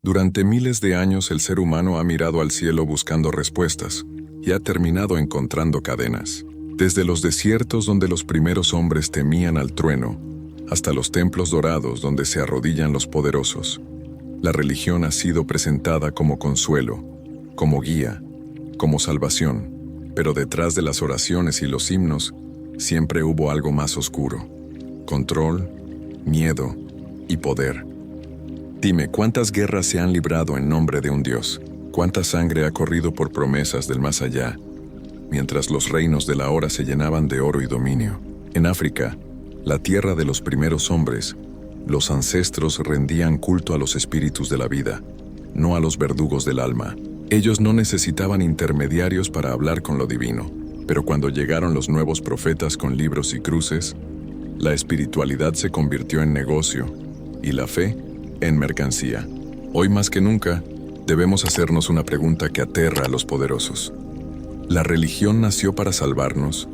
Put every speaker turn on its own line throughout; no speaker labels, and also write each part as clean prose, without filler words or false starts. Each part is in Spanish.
Durante miles de años el ser humano ha mirado al cielo buscando respuestas y ha terminado encontrando cadenas. Desde los desiertos donde los primeros hombres temían al trueno, hasta los templos dorados donde se arrodillan los poderosos. La religión ha sido presentada como consuelo, como guía, como salvación, pero detrás de las oraciones y los himnos siempre hubo algo más oscuro: control, miedo y poder. Dime, ¿cuántas guerras se han librado en nombre de un Dios? ¿Cuánta sangre ha corrido por promesas del más allá, mientras los reinos de la hora se llenaban de oro y dominio? En África, la tierra de los primeros hombres, los ancestros rendían culto a los espíritus de la vida, no a los verdugos del alma. Ellos no necesitaban intermediarios para hablar con lo divino, pero cuando llegaron los nuevos profetas con libros y cruces, la espiritualidad se convirtió en negocio y la fe en mercancía. Hoy más que nunca, debemos hacernos una pregunta que aterra a los poderosos. ¿La religión nació para salvarnos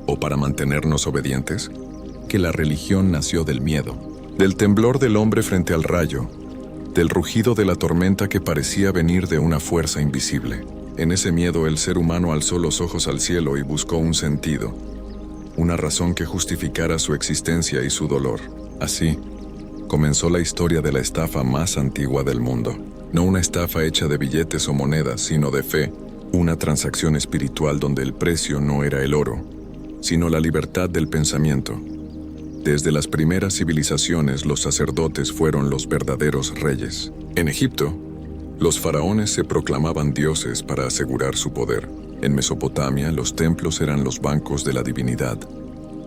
o para mantenernos obedientes? Que la religión nació del miedo, del temblor del hombre frente al rayo, del rugido de la tormenta que parecía venir de una fuerza invisible. En ese miedo el ser humano alzó los ojos al cielo y buscó un sentido, una razón que justificara su existencia y su dolor. Así comenzó la historia de la estafa más antigua del mundo. No una estafa hecha de billetes o monedas, sino de fe, una transacción espiritual donde el precio no era el oro, sino la libertad del pensamiento. Desde las primeras civilizaciones, los sacerdotes fueron los verdaderos reyes. En Egipto, los faraones se proclamaban dioses para asegurar su poder. En Mesopotamia, los templos eran los bancos de la divinidad,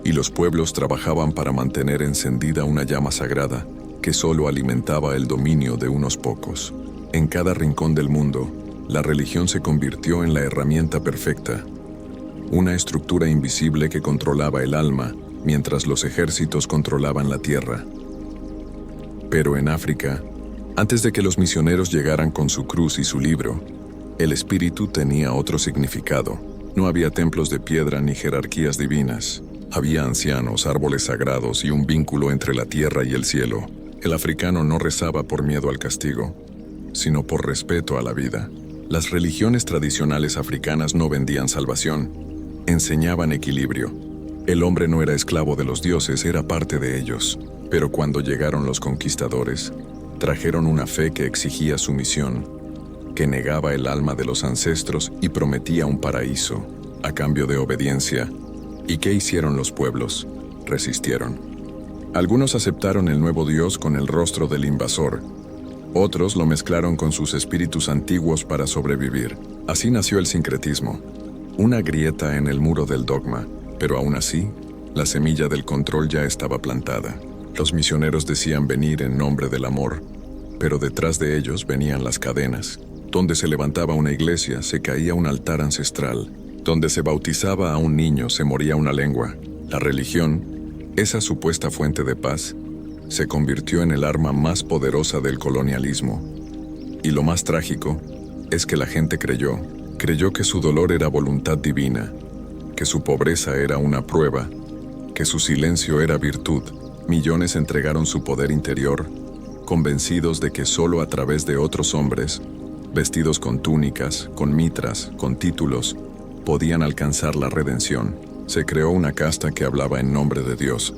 y los pueblos trabajaban para mantener encendida una llama sagrada que solo alimentaba el dominio de unos pocos. En cada rincón del mundo, la religión se convirtió en la herramienta perfecta, una estructura invisible que controlaba el alma, mientras los ejércitos controlaban la tierra. Pero en África, antes de que los misioneros llegaran con su cruz y su libro, el espíritu tenía otro significado. No había templos de piedra ni jerarquías divinas. Había ancianos, árboles sagrados y un vínculo entre la tierra y el cielo. El africano no rezaba por miedo al castigo, sino por respeto a la vida. Las religiones tradicionales africanas no vendían salvación, enseñaban equilibrio. El hombre no era esclavo de los dioses, era parte de ellos. Pero cuando llegaron los conquistadores, trajeron una fe que exigía sumisión, que negaba el alma de los ancestros y prometía un paraíso a cambio de obediencia. ¿Y qué hicieron los pueblos? Resistieron. Algunos aceptaron el nuevo Dios con el rostro del invasor. Otros lo mezclaron con sus espíritus antiguos para sobrevivir. Así nació el sincretismo, una grieta en el muro del dogma, pero aún así, la semilla del control ya estaba plantada. Los misioneros decían venir en nombre del amor, pero detrás de ellos venían las cadenas. Donde se levantaba una iglesia, se caía un altar ancestral. Donde se bautizaba a un niño, se moría una lengua. La religión, esa supuesta fuente de paz, se convirtió en el arma más poderosa del colonialismo. Y lo más trágico es que la gente creyó que su dolor era voluntad divina, que su pobreza era una prueba, que su silencio era virtud. Millones entregaron su poder interior, convencidos de que solo a través de otros hombres, vestidos con túnicas, con mitras, con títulos, podían alcanzar la redención. Se creó una casta que hablaba en nombre de Dios,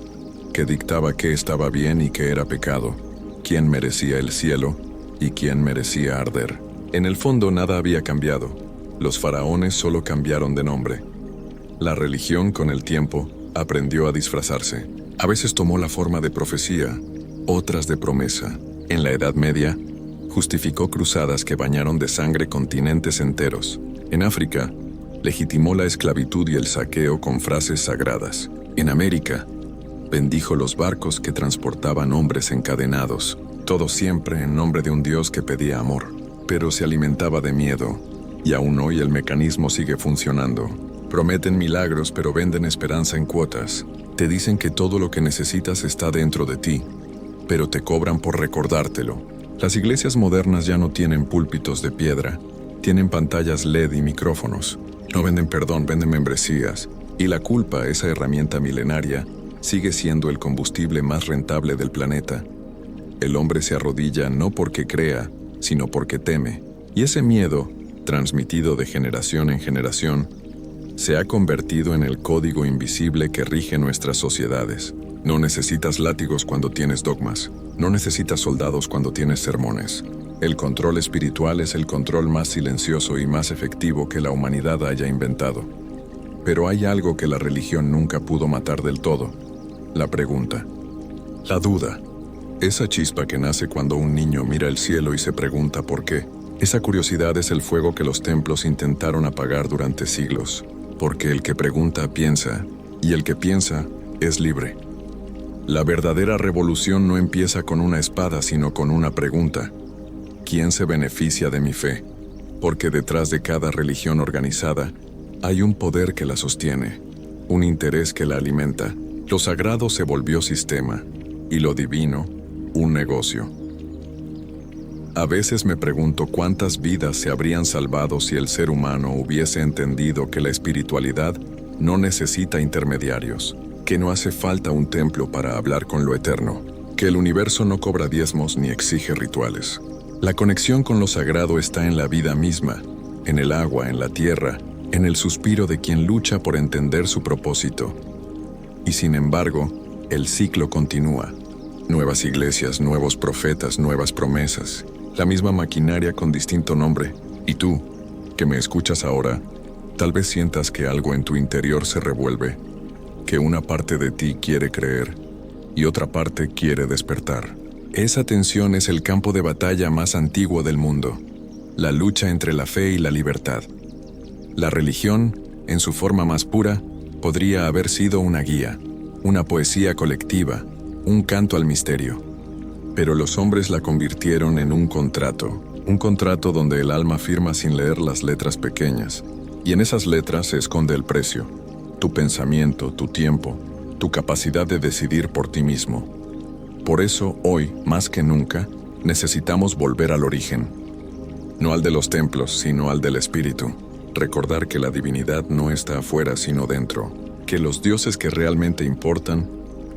que dictaba qué estaba bien y qué era pecado, quién merecía el cielo y quién merecía arder. En el fondo nada había cambiado. Los faraones solo cambiaron de nombre. La religión, con el tiempo, aprendió a disfrazarse. A veces tomó la forma de profecía, otras de promesa. En la Edad Media, justificó cruzadas que bañaron de sangre continentes enteros. En África, legitimó la esclavitud y el saqueo con frases sagradas. En América, bendijo los barcos que transportaban hombres encadenados. Todo siempre en nombre de un Dios que pedía amor, pero se alimentaba de miedo. Y aún hoy el mecanismo sigue funcionando. Prometen milagros, pero venden esperanza en cuotas. Te dicen que todo lo que necesitas está dentro de ti, pero te cobran por recordártelo. Las iglesias modernas ya no tienen púlpitos de piedra, tienen pantallas LED y micrófonos. No venden perdón, venden membresías. Y la culpa, esa herramienta milenaria, sigue siendo el combustible más rentable del planeta. El hombre se arrodilla no porque crea, sino porque teme. Y ese miedo, transmitido de generación en generación, se ha convertido en el código invisible que rige nuestras sociedades. No necesitas látigos cuando tienes dogmas. No necesitas soldados cuando tienes sermones. El control espiritual es el control más silencioso y más efectivo que la humanidad haya inventado. Pero hay algo que la religión nunca pudo matar del todo: la pregunta. La duda. Esa chispa que nace cuando un niño mira el cielo y se pregunta por qué. Esa curiosidad es el fuego que los templos intentaron apagar durante siglos, porque el que pregunta piensa, y el que piensa es libre. La verdadera revolución no empieza con una espada, sino con una pregunta: ¿quién se beneficia de mi fe? Porque detrás de cada religión organizada hay un poder que la sostiene, un interés que la alimenta. Lo sagrado se volvió sistema, y lo divino, un negocio. A veces me pregunto cuántas vidas se habrían salvado si el ser humano hubiese entendido que la espiritualidad no necesita intermediarios, que no hace falta un templo para hablar con lo eterno, que el universo no cobra diezmos ni exige rituales. La conexión con lo sagrado está en la vida misma, en el agua, en la tierra, en el suspiro de quien lucha por entender su propósito. Y sin embargo, el ciclo continúa. Nuevas iglesias, nuevos profetas, nuevas promesas. La misma maquinaria con distinto nombre. Y tú, que me escuchas ahora, tal vez sientas que algo en tu interior se revuelve, que una parte de ti quiere creer y otra parte quiere despertar. Esa tensión es el campo de batalla más antiguo del mundo, la lucha entre la fe y la libertad. La religión, en su forma más pura, podría haber sido una guía, una poesía colectiva, un canto al misterio. Pero los hombres la convirtieron en un contrato donde el alma firma sin leer las letras pequeñas, y en esas letras se esconde el precio: tu pensamiento, tu tiempo, tu capacidad de decidir por ti mismo. Por eso, hoy, más que nunca, necesitamos volver al origen. No al de los templos, sino al del espíritu. Recordar que la divinidad no está afuera, sino dentro. Que los dioses que realmente importan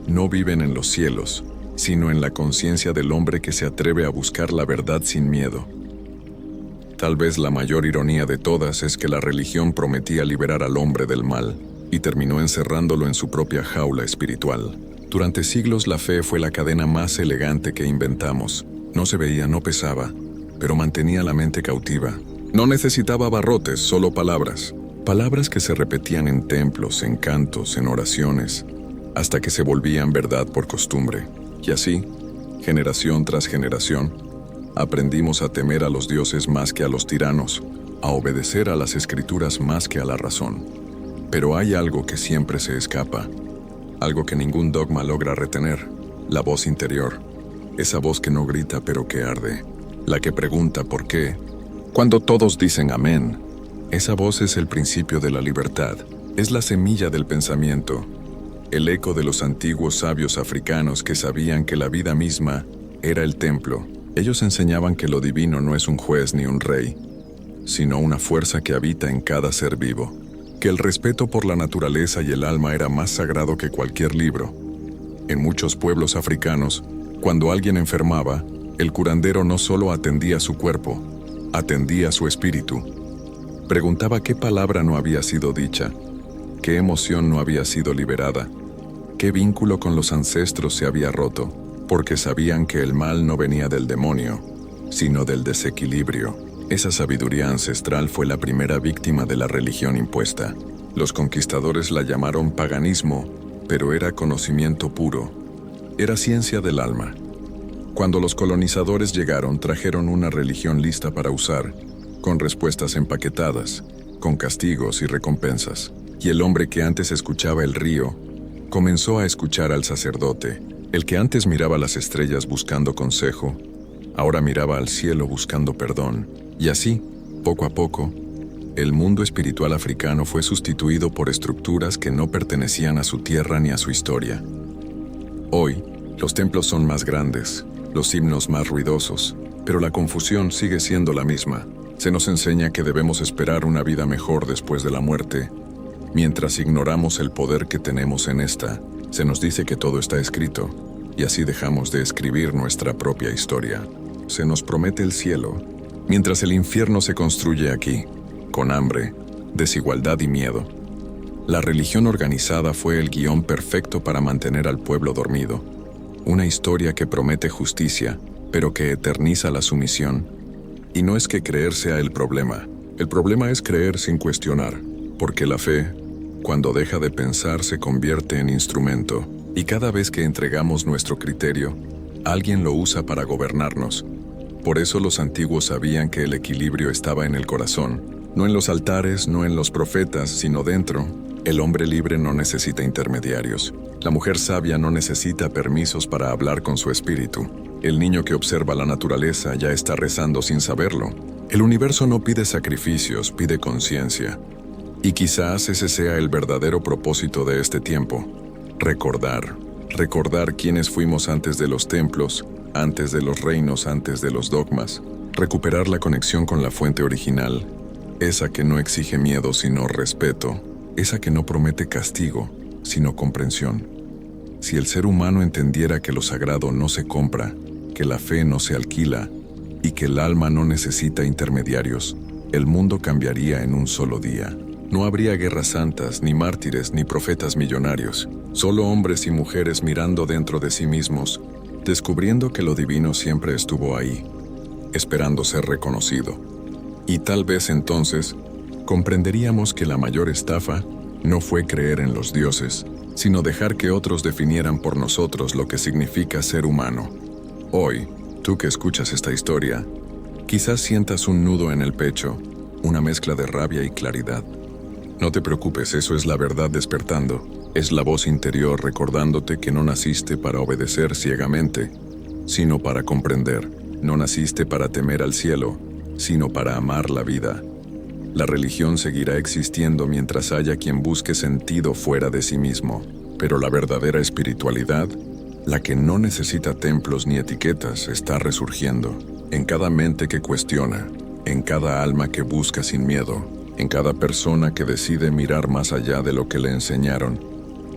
no viven en los cielos, sino en la conciencia del hombre que se atreve a buscar la verdad sin miedo. Tal vez la mayor ironía de todas es que la religión prometía liberar al hombre del mal y terminó encerrándolo en su propia jaula espiritual. Durante siglos la fe fue la cadena más elegante que inventamos. No se veía, no pesaba, pero mantenía la mente cautiva. No necesitaba barrotes, solo palabras. Palabras que se repetían en templos, en cantos, en oraciones, hasta que se volvían verdad por costumbre. Y así, generación tras generación, aprendimos a temer a los dioses más que a los tiranos, a obedecer a las escrituras más que a la razón. Pero hay algo que siempre se escapa, algo que ningún dogma logra retener: la voz interior, esa voz que no grita pero que arde, la que pregunta por qué, cuando todos dicen amén. Esa voz es el principio de la libertad, es la semilla del pensamiento, el eco de los antiguos sabios africanos que sabían que la vida misma era el templo. Ellos enseñaban que lo divino no es un juez ni un rey, sino una fuerza que habita en cada ser vivo, que el respeto por la naturaleza y el alma era más sagrado que cualquier libro. En muchos pueblos africanos, cuando alguien enfermaba, el curandero no solo atendía su cuerpo, atendía su espíritu. Preguntaba qué palabra no había sido dicha, qué emoción no había sido liberada, qué vínculo con los ancestros se había roto, porque sabían que el mal no venía del demonio, sino del desequilibrio. Esa sabiduría ancestral fue la primera víctima de la religión impuesta. Los conquistadores la llamaron paganismo, pero era conocimiento puro, era ciencia del alma. Cuando los colonizadores llegaron, trajeron una religión lista para usar, con respuestas empaquetadas, con castigos y recompensas. Y el hombre que antes escuchaba el río, comenzó a escuchar al sacerdote. El que antes miraba las estrellas buscando consejo, ahora miraba al cielo buscando perdón. Y así, poco a poco, el mundo espiritual africano fue sustituido por estructuras que no pertenecían a su tierra ni a su historia. Hoy, los templos son más grandes, los himnos más ruidosos, pero la confusión sigue siendo la misma. Se nos enseña que debemos esperar una vida mejor después de la muerte, mientras ignoramos el poder que tenemos en esta. Se nos dice que todo está escrito, y así dejamos de escribir nuestra propia historia. se nos promete el cielo, mientras el infierno se construye aquí, con hambre, desigualdad y miedo. La religión organizada fue el guión perfecto para mantener al pueblo dormido. Una historia que promete justicia, pero que eterniza la sumisión. Y no es que creer sea el problema es creer sin cuestionar, porque la fe, cuando deja de pensar, se convierte en instrumento, y cada vez que entregamos nuestro criterio, alguien lo usa para gobernarnos. Por eso los antiguos sabían que el equilibrio estaba en el corazón, no en los altares, no en los profetas, sino dentro. El hombre libre no necesita intermediarios. La mujer sabia no necesita permisos para hablar con su espíritu. El niño que observa la naturaleza ya está rezando sin saberlo. El universo no pide sacrificios, pide conciencia. Y quizás ese sea el verdadero propósito de este tiempo. Recordar quiénes fuimos antes de los templos, antes de los reinos, antes de los dogmas. Recuperar la conexión con la fuente original, esa que no exige miedo sino respeto, esa que no promete castigo, sino comprensión. Si el ser humano entendiera que lo sagrado no se compra, que la fe no se alquila y que el alma no necesita intermediarios, el mundo cambiaría en un solo día. No habría guerras santas, ni mártires, ni profetas millonarios, solo hombres y mujeres mirando dentro de sí mismos, descubriendo que lo divino siempre estuvo ahí, esperando ser reconocido. Y tal vez entonces comprenderíamos que la mayor estafa no fue creer en los dioses, sino dejar que otros definieran por nosotros lo que significa ser humano. Hoy, tú que escuchas esta historia, quizás sientas un nudo en el pecho, una mezcla de rabia y claridad. No te preocupes, eso es la verdad despertando. Es la voz interior recordándote que no naciste para obedecer ciegamente, sino para comprender. No naciste para temer al cielo, sino para amar la vida. La religión seguirá existiendo mientras haya quien busque sentido fuera de sí mismo, pero la verdadera espiritualidad, la que no necesita templos ni etiquetas, está resurgiendo en cada mente que cuestiona, en cada alma que busca sin miedo, en cada persona que decide mirar más allá de lo que le enseñaron.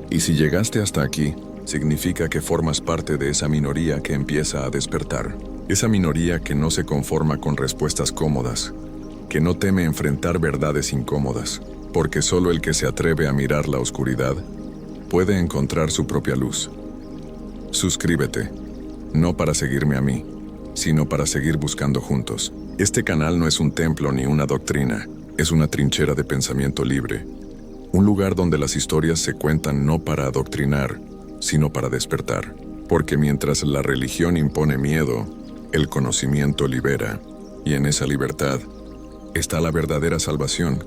Y si llegaste hasta aquí, significa que formas parte de esa minoría que empieza a despertar. Esa minoría que no se conforma con respuestas cómodas, que no teme enfrentar verdades incómodas, porque solo el que se atreve a mirar la oscuridad puede encontrar su propia luz. Suscríbete, no para seguirme a mí, sino para seguir buscando juntos. Este canal no es un templo ni una doctrina, es una trinchera de pensamiento libre, un lugar donde las historias se cuentan no para adoctrinar, sino para despertar, porque mientras la religión impone miedo, el conocimiento libera, y en esa libertad está la verdadera salvación.